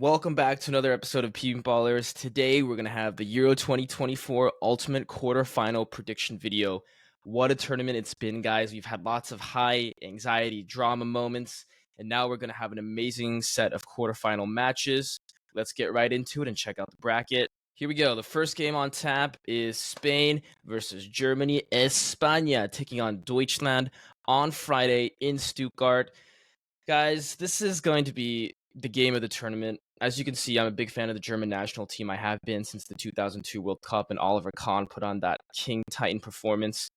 Welcome back to another episode of Peeping Ballers. Today we're going to have the Euro 2024 Ultimate Quarterfinal prediction video. What a tournament it's been, guys. We've had lots of high anxiety drama moments, and now we're going to have an amazing set of quarterfinal matches. Let's get right into it and check out the bracket. Here we go. The first game on tap is Spain versus Germany. España taking on Deutschland on Friday in Stuttgart. Guys, this is going to be the game of the tournament. As you can see, I'm a big fan of the German national team. I have been since the 2002 World Cup, and Oliver Kahn put on that King Titan performance.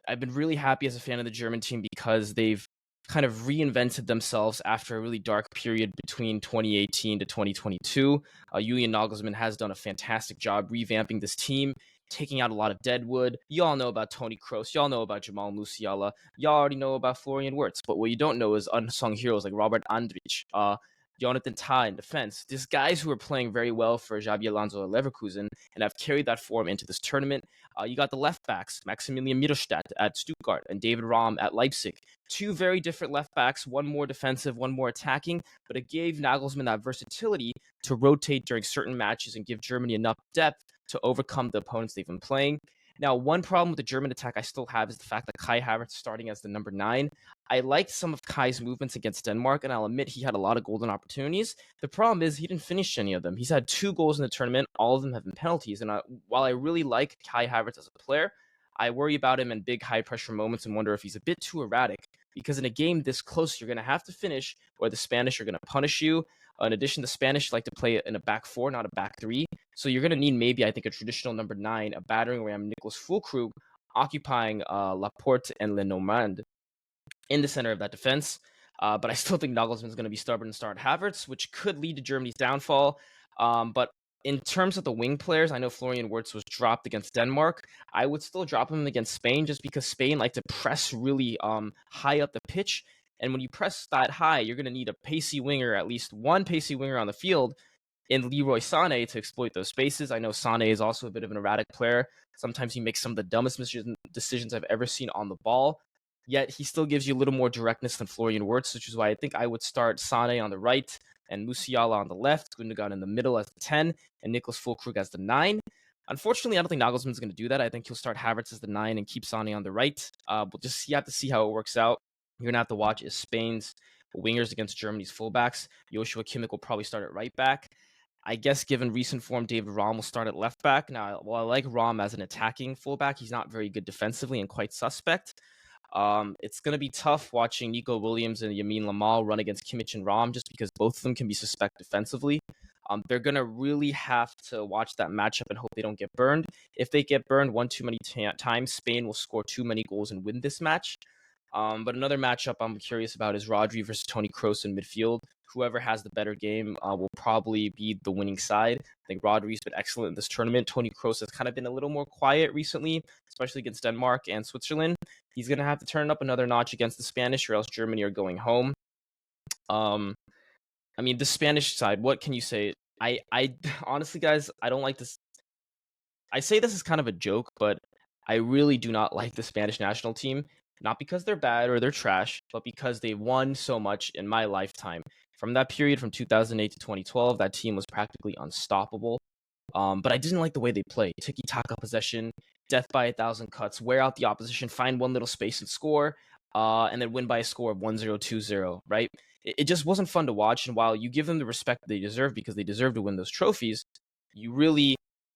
I've been really happy as a fan of the German team because they've kind of reinvented themselves after a really dark period between 2018 to 2022. Julian Nagelsmann has done a fantastic job revamping this team, taking out a lot of deadwood. You all know about Toni Kroos. You all know about Jamal Musiala. You already know about Florian Wirtz. But what you don't know is unsung heroes like Robert Andrich, Jonathan Tah in defense. These guys who are playing very well for Xabi Alonso at Leverkusen and have carried that form into this tournament. You got the left backs, Maximilian Mittelstadt at Stuttgart and David Raum at Leipzig. Two very different left backs, one more defensive, one more attacking, but it gave Nagelsmann that versatility to rotate during certain matches and give Germany enough depth to overcome the opponents they've been playing. Now, one problem with the German attack I still have is the fact that Kai Havertz is starting as the number 9. I liked some of Kai's movements against Denmark, and I'll admit he had a lot of golden opportunities. The problem is he didn't finish any of them. He's had 2 goals in the tournament. All of them have been penalties. And while I really like Kai Havertz as a player, I worry about him in big high-pressure moments and wonder if he's a bit too erratic. Because in a game this close, you're going to have to finish, or the Spanish are going to punish you. In addition, the Spanish like to play in a back 4, not a back 3. So you're going to need maybe, I think, a traditional number 9, a battering ram, Nicholas Füllkrug, occupying Laporte and Lenormand in the center of that defense. But I still think Nagelsmann's going to be stubborn and start Havertz, which could lead to Germany's downfall. But in terms of the wing players, I know Florian Wirtz was dropped against Denmark. I would still drop him against Spain just because Spain like to press really high up the pitch. And when you press that high, you're going to need a pacey winger, at least one pacey winger on the field in Leroy Sané to exploit those spaces. I know Sané is also a bit of an erratic player. Sometimes he makes some of the dumbest decisions I've ever seen on the ball. Yet he still gives you a little more directness than Florian Wirtz, which is why I think I would start Sané on the right and Musiala on the left, Gundogan in the middle as the 10, and Nicholas Füllkrug as the 9. Unfortunately, I don't think Nagelsmann's going to do that. I think he'll start Havertz as the 9 and keep Sané on the right. You have to see how it works out. You're going to have to watch is Spain's wingers against Germany's fullbacks. Joshua Kimmich will probably start at right back. I guess given recent form, David Raum will start at left back. Now, while I like Raum as an attacking fullback, he's not very good defensively and quite suspect. It's going to be tough watching Nico Williams and Yamin Lamal run against Kimmich and Raum just because both of them can be suspect defensively. They're going to really have to watch that matchup and hope they don't get burned. If they get burned one too many times, Spain will score too many goals and win this match. But another matchup I'm curious about is Rodri versus Toni Kroos in midfield. Whoever has the better game will probably be the winning side. I think Rodri's been excellent in this tournament. Toni Kroos has kind of been a little more quiet recently, especially against Denmark and Switzerland. He's going to have to turn up another notch against the Spanish or else Germany are going home. The Spanish side, what can you say? I honestly, guys, I don't like this. I say this is kind of a joke, but I really do not like the Spanish national team. Not because they're bad or they're trash, but because they won so much in my lifetime. From that period from 2008 to 2012, that team was practically unstoppable. But I didn't like the way they play. Tiki-taka possession, death by 1,000 cuts, wear out the opposition, find one little space and score, and then win by a score of 1-0, 2-0, right? It just wasn't fun to watch. And while you give them the respect they deserve because they deserve to win those trophies, you really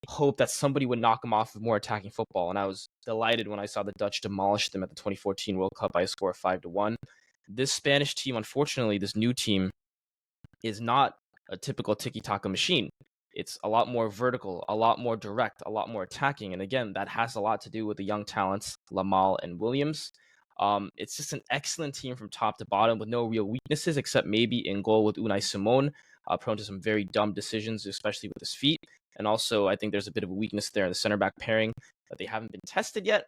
hope that somebody would knock them off with more attacking football. And I was delighted when I saw the Dutch demolish them at the 2014 World Cup by a score of 5-1. This Spanish team, unfortunately, this new team, is not a typical tiki-taka machine. It's a lot more vertical, a lot more direct, a lot more attacking. And again, that has a lot to do with the young talents, Lamal and Williams. It's just an excellent team from top to bottom with no real weaknesses, except maybe in goal with Unai Simon, prone to some very dumb decisions, especially with his feet. And also, I think there's a bit of a weakness there in the center back pairing that they haven't been tested yet.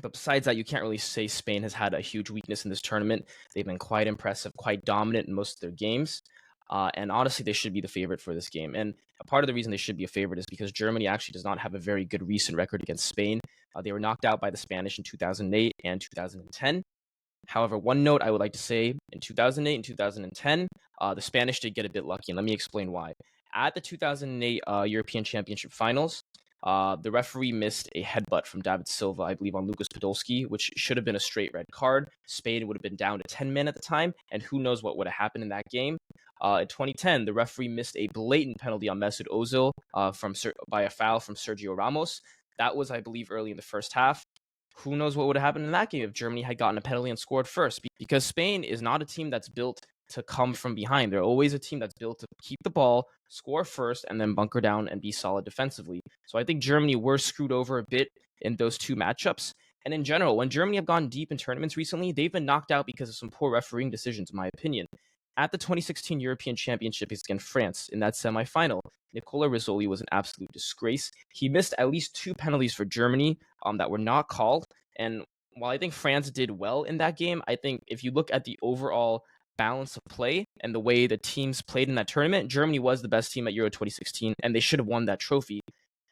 But besides that, you can't really say Spain has had a huge weakness in this tournament. They've been quite impressive, quite dominant in most of their games. And honestly, they should be the favorite for this game. And a part of the reason they should be a favorite is because Germany actually does not have a very good recent record against Spain. They were knocked out by the Spanish in 2008 and 2010. However, one note I would like to say, in 2008 and 2010, the Spanish did get a bit lucky, and let me explain why. At the 2008 European Championship Finals, the referee missed a headbutt from David Silva, I believe, on Lucas Podolski, which should have been a straight red card. Spain would have been down to 10 men at the time, and who knows what would have happened in that game. In 2010, the referee missed a blatant penalty on Mesut Ozil by a foul from Sergio Ramos. That was, I believe, early in the first half. Who knows what would have happened in that game if Germany had gotten a penalty and scored first? Because Spain is not a team that's built to come from behind. They're always a team that's built to keep the ball, score first, and then bunker down and be solid defensively. So I think Germany were screwed over a bit in those two matchups. And in general, when Germany have gone deep in tournaments recently, they've been knocked out because of some poor refereeing decisions, in my opinion. At the 2016 European Championship against France in that semifinal, Nicola Rizzoli was an absolute disgrace. He missed at least two penalties for Germany that were not called. And while I think France did well in that game, I think if you look at the overall balance of play and the way the teams played in that tournament, Germany was the best team at Euro 2016, and they should have won that trophy.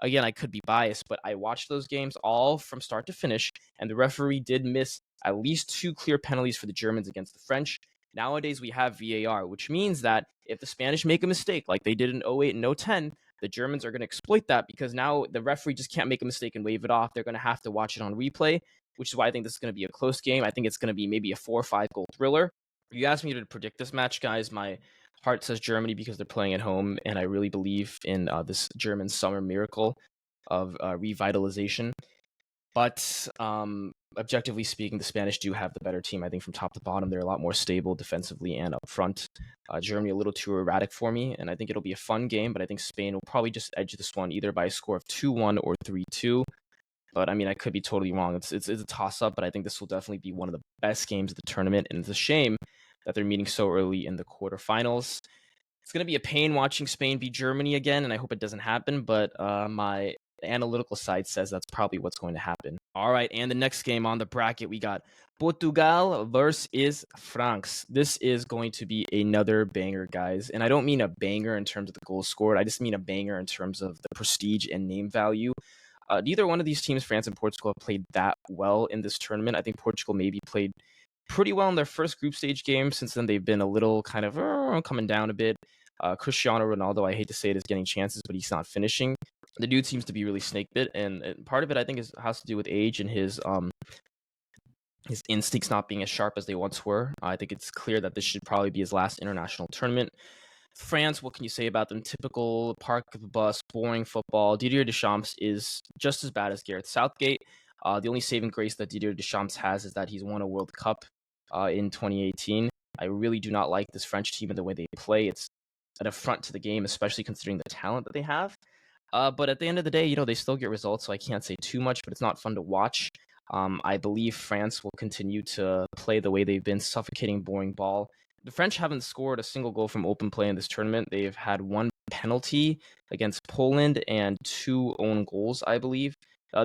Again, I could be biased, but I watched those games all from start to finish, and the referee did miss at least two clear penalties for the Germans against the French. Nowadays, we have VAR, which means that if the Spanish make a mistake like they did in 08 and 010, the Germans are going to exploit that because now the referee just can't make a mistake and wave it off. They're going to have to watch it on replay, which is why I think this is going to be a close game. I think it's going to be maybe a 4 or 5 goal thriller. If you ask me to predict this match, guys, my heart says Germany because they're playing at home, and I really believe in this German summer miracle of revitalization. But objectively speaking, the Spanish do have the better team. I think from top to bottom, they're a lot more stable defensively and up front. Germany a little too erratic for me, and I think it'll be a fun game, but I think Spain will probably just edge this one either by a score of 2-1 or 3-2. But I mean, I could be totally wrong. It's a toss-up, but I think this will definitely be one of the best games of the tournament, and it's a shame that they're meeting so early in the quarterfinals. It's going to be a pain watching Spain beat Germany again, and I hope it doesn't happen, but my analytical side says that's probably what's going to happen. All right, and the next game on the bracket, we got Portugal versus France. This is going to be another banger, guys. And I don't mean a banger in terms of the goals scored. I just mean a banger in terms of the prestige and name value. Neither one of these teams, France and Portugal, have played that well in this tournament. I think Portugal maybe played pretty well in their first group stage game. Since then, they've been a little kind of coming down a bit. Cristiano Ronaldo, I hate to say it, is getting chances, but he's not finishing. The dude seems to be really snake bit, and part of it I think has to do with age and his instincts not being as sharp as they once were. I think it's clear that this should probably be his last international tournament. France, what can you say about them? Typical park of the bus, boring football. Didier Deschamps is just as bad as Gareth Southgate. The only saving grace that Didier Deschamps has is that he's won a World Cup in 2018. I really do not like this French team and the way they play. It's an affront to the game, especially considering the talent that they have. But at the end of the day, they still get results, so I can't say too much, but it's not fun to watch. I believe France will continue to play the way they've been, suffocating, boring ball. The French haven't scored a single goal from open play in this tournament. They've had one penalty against Poland and 2 own goals, I believe.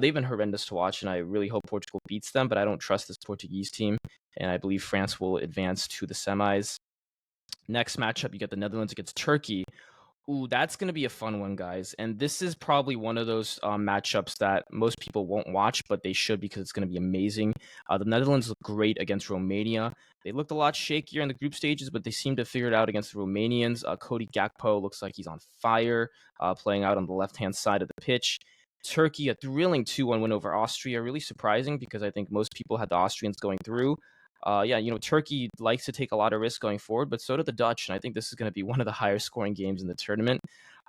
They've been horrendous to watch, and I really hope Portugal beats them, but I don't trust this Portuguese team, and I believe France will advance to the semis. Next matchup, you get the Netherlands against Turkey. Ooh, that's going to be a fun one, guys. And this is probably one of those matchups that most people won't watch, but they should because it's going to be amazing. The Netherlands look great against Romania. They looked a lot shakier in the group stages, but they seem to figure it out against the Romanians. Cody Gakpo looks like he's on fire, playing out on the left-hand side of the pitch. Turkey, a thrilling 2-1 win over Austria. Really surprising because I think most people had the Austrians going through. Turkey likes to take a lot of risks going forward, but so do the Dutch, and I think this is going to be one of the higher scoring games in the tournament.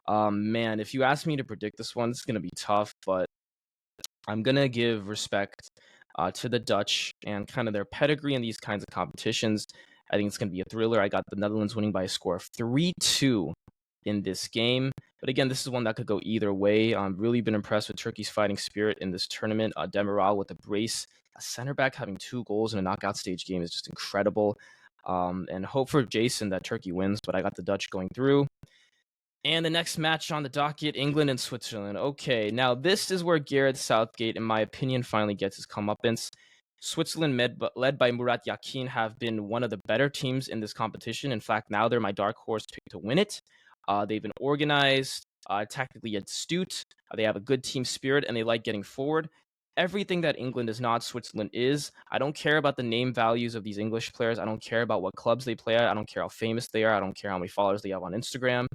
Man, if you ask me to predict this one, it's going to be tough, but I'm going to give respect to the Dutch and kind of their pedigree in these kinds of competitions. I think it's going to be a thriller. I got the Netherlands winning by a score of 3-2 in this game. But again, this is one that could go either way. I've really been impressed with Turkey's fighting spirit in this tournament. Demiral with a brace. A center back having 2 goals in a knockout stage game is just incredible. And hope for Jason that Turkey wins, but I got the Dutch going through. And the next match on the docket, England and Switzerland. Okay, now this is where Gareth Southgate, in my opinion, finally gets his comeuppance. Switzerland, led by Murat Yakin, have been one of the better teams in this competition. In fact, now they're my dark horse pick to win it. They've been organized, tactically astute. They have a good team spirit, and they like getting forward. everything that England is not, Switzerland is. I don't care about the name values of these English players. I don't care about what clubs they play at. I don't care how famous they are. I don't care how many followers they have on Instagram.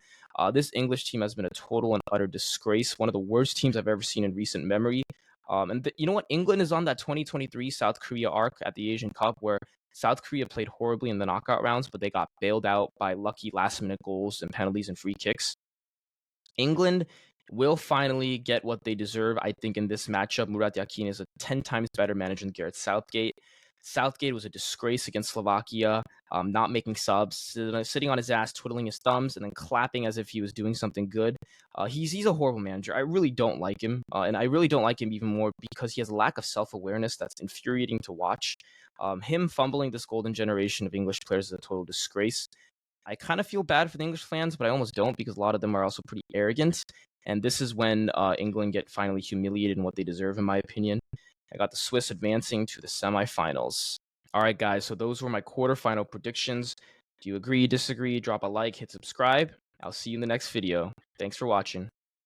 This English team has been a total and utter disgrace. One of the worst teams I've ever seen in recent memory. You know what? England is on that 2023 South Korea arc at the Asian Cup where South Korea played horribly in the knockout rounds, but they got bailed out by lucky last minute goals and penalties and free kicks. England will finally get what they deserve. I think in this matchup, Murat Yakin is a 10 times better manager than Gareth Southgate. Southgate was a disgrace against Slovakia, not making subs, sitting on his ass, twiddling his thumbs, and then clapping as if he was doing something good. He's a horrible manager. I really don't like him, and I really don't like him even more because he has a lack of self-awareness that's infuriating to watch. Him fumbling this golden generation of English players is a total disgrace. I kind of feel bad for the English fans, but I almost don't because a lot of them are also pretty arrogant. And this is when England get finally humiliated in what they deserve, in my opinion. I got the Swiss advancing to the semifinals. All right, guys. So those were my quarterfinal predictions. Do you agree, disagree? Drop a like, hit subscribe. I'll see you in the next video. Thanks for watching.